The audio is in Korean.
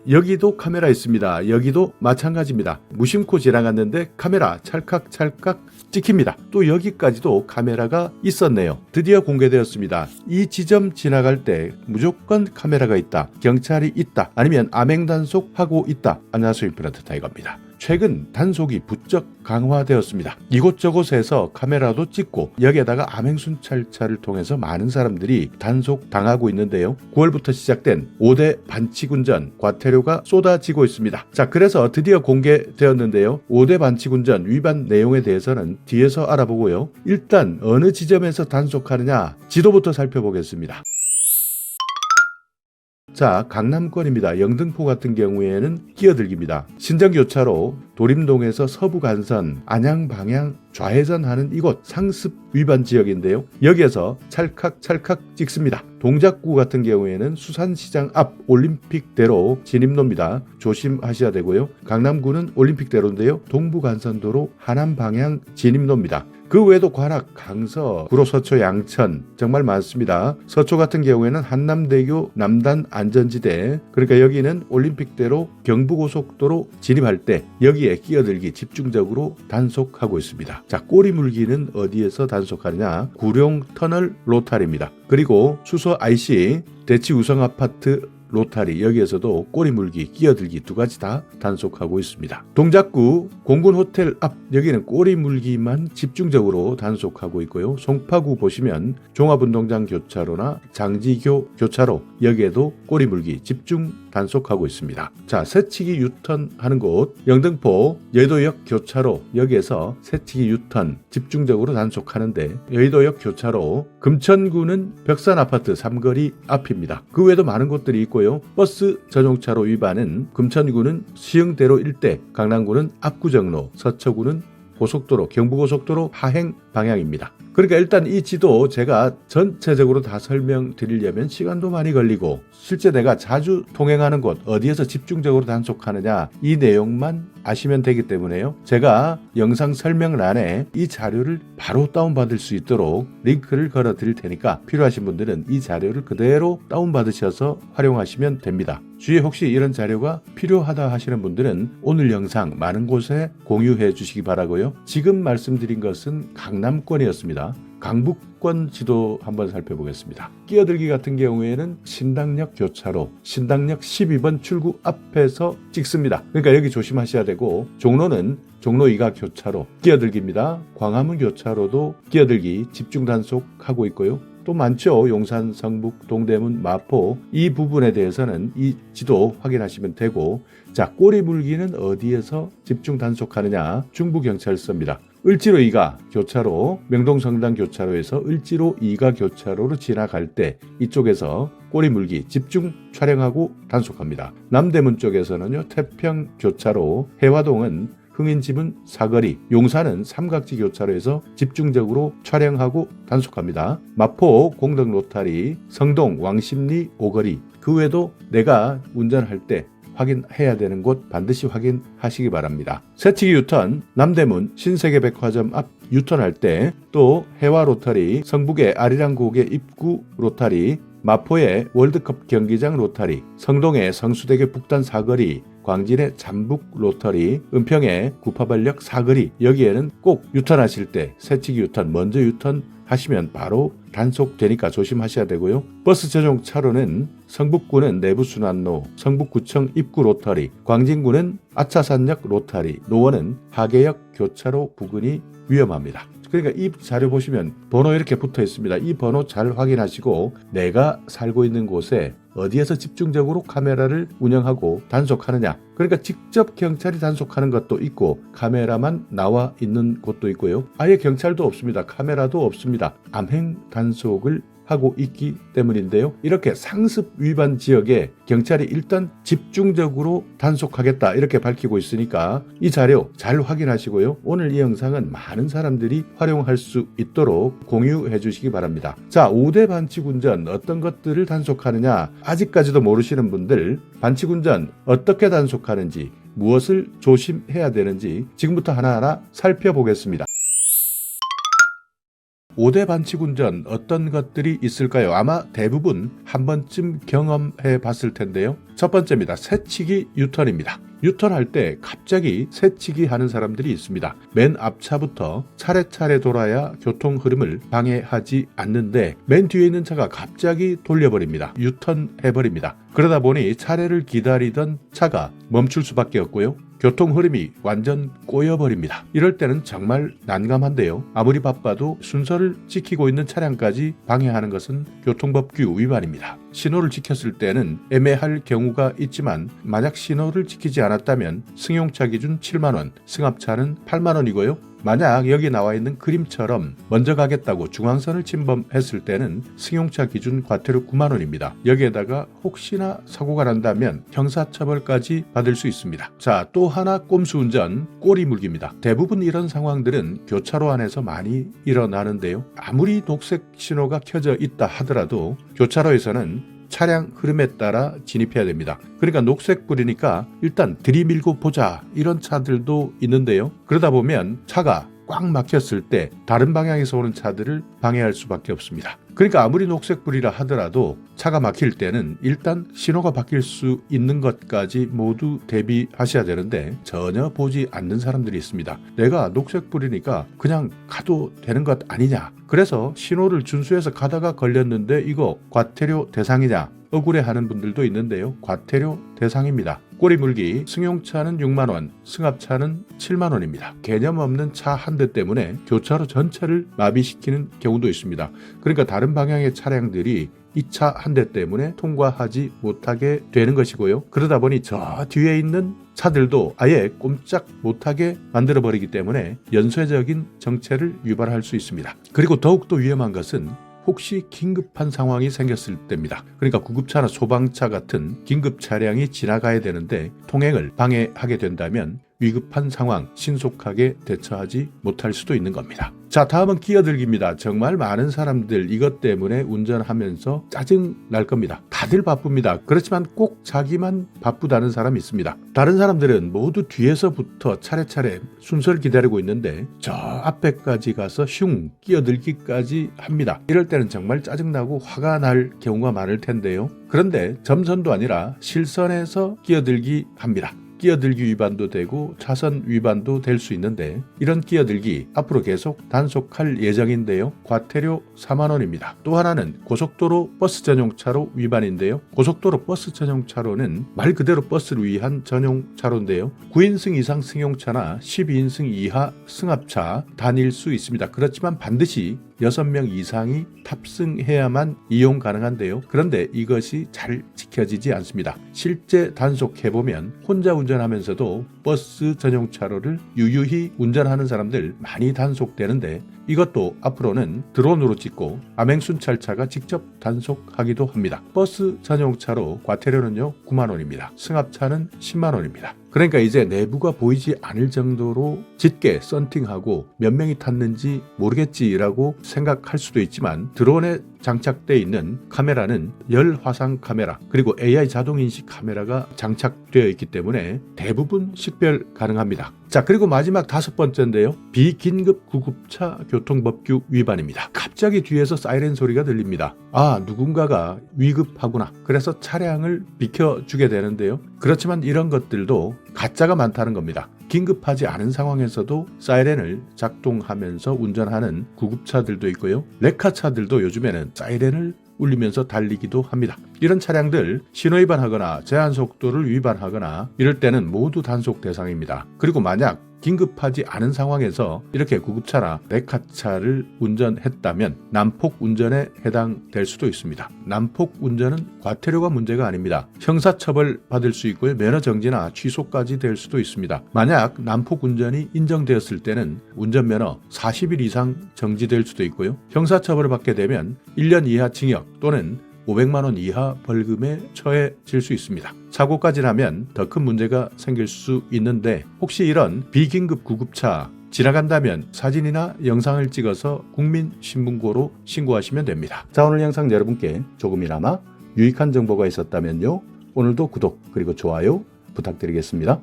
여기도 카메라 있습니다. 여기도 마찬가지입니다. 무심코 지나갔는데 카메라 찰칵찰칵 찍힙니다. 또 여기까지도 카메라가 있었네요. 드디어 공개되었습니다. 이 지점 지나갈 때 무조건 카메라가 있다, 경찰이 있다, 아니면 암행단속하고 있다. 안녕하세요, 인프런트 타이거입니다. 최근 단속이 부쩍 강화되었습니다. 이곳저곳에서 카메라도 찍고 여기에다가 암행순찰차를 통해서 많은 사람들이 단속당하고 있는데요. 9월부터 시작된 5대 반칙운전 과태료가 쏟아지고 있습니다. 자, 그래서 드디어 공개되었는데요. 5대 반칙운전 위반 내용에 대해서는 뒤에서 알아보고요. 일단 어느 지점에서 단속하느냐 지도부터 살펴보겠습니다. 자, 강남권입니다. 영등포 같은 경우에는 끼어들기입니다. 신정교차로 도림동에서 서부 간선, 안양 방향 좌회전하는 이곳 상습 위반 지역인데요. 여기에서 찰칵찰칵 찍습니다. 동작구 같은 경우에는 수산시장 앞 올림픽대로 진입로입니다. 조심하셔야 되고요. 강남구는 올림픽대로인데요. 동부간선도로 하남 방향 진입로입니다. 그 외에도 관악, 강서, 구로, 서초, 양천 정말 많습니다. 서초 같은 경우에는 한남대교 남단 안전지대, 그러니까 여기는 올림픽대로 경부고속도로 진입할 때 여기에 끼어들기 집중적으로 단속하고 있습니다. 자, 꼬리물기는 어디에서 단속하느냐? 구룡 터널 로타리입니다. 그리고 수서 IC 대치우성아파트 로타리, 여기에서도 꼬리물기, 끼어들기 두 가지 다 단속하고 있습니다. 동작구 공군호텔 앞, 여기는 꼬리물기만 집중적으로 단속하고 있고요. 송파구 보시면 종합운동장 교차로나 장지교 교차로, 여기에도 꼬리물기 집중 단속하고 있습니다. 자, 새치기 유턴 하는 곳, 영등포 여의도역 교차로, 여기에서 새치기 유턴 집중적으로 단속하는데, 여의도역 교차로 금천구는 벽산아파트 삼거리 앞입니다. 그 외에도 많은 곳들이 있고요. 버스 전용차로 위반은 금천구는 시흥대로 일대, 강남구는 압구정로, 서초구는 고속도로, 경부고속도로 하행 방향입니다. 그러니까 일단 이 지도 제가 전체적으로 다 설명드리려면 시간도 많이 걸리고, 실제 내가 자주 통행하는 곳 어디에서 집중적으로 단속하느냐 이 내용만 아시면 되기 때문에요. 제가 영상 설명란에 이 자료를 바로 다운받을 수 있도록 링크를 걸어 드릴 테니까 필요하신 분들은 이 자료를 그대로 다운받으셔서 활용하시면 됩니다. 주위에 혹시 이런 자료가 필요하다 하시는 분들은 오늘 영상 많은 곳에 공유해 주시기 바라고요. 지금 말씀드린 것은 강남권이었습니다. 강북권 지도 한번 살펴보겠습니다. 끼어들기 같은 경우에는 신당역 교차로, 신당역 12번 출구 앞에서 찍습니다. 그러니까 여기 조심하셔야 되고, 종로는 종로 2가 교차로 끼어들기입니다. 광화문 교차로도 끼어들기 집중 단속하고 있고요. 또 많죠. 용산, 성북, 동대문, 마포, 이 부분에 대해서는 이 지도 확인하시면 되고, 자, 꼬리물기는 어디에서 집중 단속하느냐? 중부경찰서입니다. 을지로 2가 교차로, 명동성당 교차로에서 을지로 2가 교차로로 지나갈 때 이쪽에서 꼬리물기 집중 촬영하고 단속합니다. 남대문 쪽에서는요, 태평 교차로, 해화동은 흥인지문 사거리, 용산은 삼각지 교차로에서 집중적으로 촬영하고 단속합니다. 마포 공덕 로타리, 성동 왕십리 오거리, 그 외에도 내가 운전할 때 확인해야 되는 곳 반드시 확인하시기 바랍니다. 새치기 유턴, 남대문 신세계백화점 앞 유턴할 때, 또 해화 로타리, 성북의 아리랑 고개 입구 로타리, 마포의 월드컵 경기장 로타리, 성동의 성수대교 북단 사거리, 광진의 잠북 로터리, 은평의 구파발역 사거리, 여기에는 꼭 유턴하실 때 새치기 유턴 먼저 유턴하시면 바로 단속되니까 조심하셔야 되고요. 버스 전용 차로는 성북구는 내부순환로, 성북구청 입구 로터리, 광진구는 아차산역 로터리, 노원은 하계역 교차로 부근이 위험합니다. 그러니까 이 자료 보시면 번호 이렇게 붙어 있습니다. 이 번호 잘 확인하시고 내가 살고 있는 곳에 어디에서 집중적으로 카메라를 운영하고 단속하느냐. 그러니까 직접 경찰이 단속하는 것도 있고 카메라만 나와 있는 곳도 있고요. 아예 경찰도 없습니다. 카메라도 없습니다. 암행 단속을 하고 있기 때문인데요. 이렇게 상습 위반 지역에 경찰이 일단 집중적으로 단속하겠다 이렇게 밝히고 있으니까 이 자료 잘 확인하시고요. 오늘 이 영상은 많은 사람들이 활용할 수 있도록 공유해 주시기 바랍니다. 자, 5대 반칙운전 어떤 것들을 단속하느냐, 아직까지도 모르시는 분들 반칙운전 어떻게 단속하는지, 무엇을 조심해야 되는지 지금부터 하나하나 살펴보겠습니다. 5대 반칙 운전 어떤 것들이 있을까요? 아마 대부분 한 번쯤 경험해 봤을 텐데요. 첫 번째입니다. 새치기 유턴입니다. 유턴할 때 갑자기 새치기 하는 사람들이 있습니다. 맨 앞차부터 차례차례 돌아야 교통 흐름을 방해하지 않는데 맨 뒤에 있는 차가 갑자기 돌려버립니다. 유턴해버립니다. 그러다 보니 차례를 기다리던 차가 멈출 수밖에 없고요. 교통 흐름이 완전 꼬여버립니다. 이럴 때는 정말 난감한데요. 아무리 바빠도 순서를 지키고 있는 차량까지 방해하는 것은 교통법규 위반입니다. 신호를 지켰을 때는 애매할 경우가 있지만 만약 신호를 지키지 않았다면 승용차 기준 7만원, 승합차는 8만원이고요. 만약 여기 나와 있는 그림처럼 먼저 가겠다고 중앙선을 침범했을 때는 승용차 기준 과태료 9만원입니다. 여기에다가 혹시나 사고가 난다면 형사처벌까지 받을 수 있습니다. 자, 또 하나 꼼수 운전, 꼬리 물기입니다. 대부분 이런 상황들은 교차로 안에서 많이 일어나는데요. 아무리 녹색 신호가 켜져 있다 하더라도 교차로에서는 차량 흐름에 따라 진입해야 됩니다. 그러니까 녹색 불이니까 일단 들이밀고 보자 이런 차들도 있는데요. 그러다 보면 차가 꽉 막혔을 때 다른 방향에서 오는 차들을 방해할 수밖에 없습니다. 그러니까 아무리 녹색불이라 하더라도 차가 막힐 때는 일단 신호가 바뀔 수 있는 것까지 모두 대비하셔야 되는데 전혀 보지 않는 사람들이 있습니다. 내가 녹색불이니까 그냥 가도 되는 것 아니냐. 그래서 신호를 준수해서 가다가 걸렸는데 이거 과태료 대상이냐. 억울해하는 분들도 있는데요. 과태료 대상입니다. 꼬리 물기, 승용차는 6만원, 승합차는 7만원입니다. 개념 없는 차 한 대 때문에 교차로 전체를 마비시키는 경우도 있습니다. 그러니까 다른 방향의 차량들이 이 차 한 대 때문에 통과하지 못하게 되는 것이고요. 그러다 보니 저 뒤에 있는 차들도 아예 꼼짝 못하게 만들어버리기 때문에 연쇄적인 정체를 유발할 수 있습니다. 그리고 더욱더 위험한 것은 혹시 긴급한 상황이 생겼을 때입니다. 그러니까 구급차나 소방차 같은 긴급 차량이 지나가야 되는데 통행을 방해하게 된다면 위급한 상황 신속하게 대처하지 못할 수도 있는 겁니다. 자, 다음은 끼어들기입니다. 정말 많은 사람들 이것 때문에 운전하면서 짜증 날 겁니다. 다들 바쁩니다. 그렇지만 꼭 자기만 바쁘다는 사람이 있습니다. 다른 사람들은 모두 뒤에서부터 차례차례 순서를 기다리고 있는데 저 앞에까지 가서 슝 끼어들기까지 합니다. 이럴 때는 정말 짜증나고 화가 날 경우가 많을 텐데요. 그런데 점선도 아니라 실선에서 끼어들기 합니다. 끼어들기 위반도 되고 차선 위반도 될 수 있는데 이런 끼어들기 앞으로 계속 단속할 예정인데요. 과태료 4만원입니다. 또 하나는 고속도로 버스 전용차로 위반인데요. 고속도로 버스 전용차로는 말 그대로 버스를 위한 전용차로인데요. 9인승 이상 승용차나 12인승 이하 승합차 다닐 수 있습니다. 그렇지만 반드시 6명 이상이 탑승해야만 이용 가능한데요. 그런데 이것이 잘 지켜지지 않습니다. 실제 단속해보면 혼자 운전하면서도 버스 전용차로를 유유히 운전하는 사람들 많이 단속되는데 이것도 앞으로는 드론으로 찍고 암행순찰차가 직접 단속하기도 합니다. 버스 전용차로 과태료는요 9만원입니다. 승합차는 10만원입니다. 그러니까 이제 내부가 보이지 않을 정도로 짙게 썬팅하고 몇 명이 탔는지 모르겠지라고 생각할 수도 있지만 드론에 장착되어 있는 카메라는 열화상 카메라 그리고 AI 자동인식 카메라가 장착되어 있기 때문에 대부분 식별 가능합니다. 자, 그리고 마지막 5번째인데요. 비긴급 구급차 교통법규 위반입니다. 갑자기 뒤에서 사이렌 소리가 들립니다. 아, 누군가가 위급하구나. 그래서 차량을 비켜주게 되는데요. 그렇지만 이런 것들도 가짜가 많다는 겁니다. 긴급하지 않은 상황에서도 사이렌을 작동하면서 운전하는 구급차들도 있고요. 레카차들도 요즘에는 사이렌을 울리면서 달리기도 합니다. 이런 차량들 신호위반하거나 제한속도를 위반하거나 이럴 때는 모두 단속 대상입니다. 그리고 만약 긴급하지 않은 상황에서 이렇게 구급차나 레카차를 운전했다면 난폭 운전에 해당될 수도 있습니다. 난폭 운전은 과태료가 문제가 아닙니다. 형사처벌 받을 수 있고요. 면허정지나 취소까지 될 수도 있습니다. 만약 난폭 운전이 인정되었을 때는 운전면허 40일 이상 정지될 수도 있고요. 형사처벌을 받게 되면 1년 이하 징역 또는 500만 원 이하 벌금에 처해질 수 있습니다. 사고까지 나면 더 큰 문제가 생길 수 있는데 혹시 이런 비긴급 구급차 지나간다면 사진이나 영상을 찍어서 국민신문고로 신고하시면 됩니다. 자, 오늘 영상 여러분께 조금이나마 유익한 정보가 있었다면요. 오늘도 구독 그리고 좋아요 부탁드리겠습니다.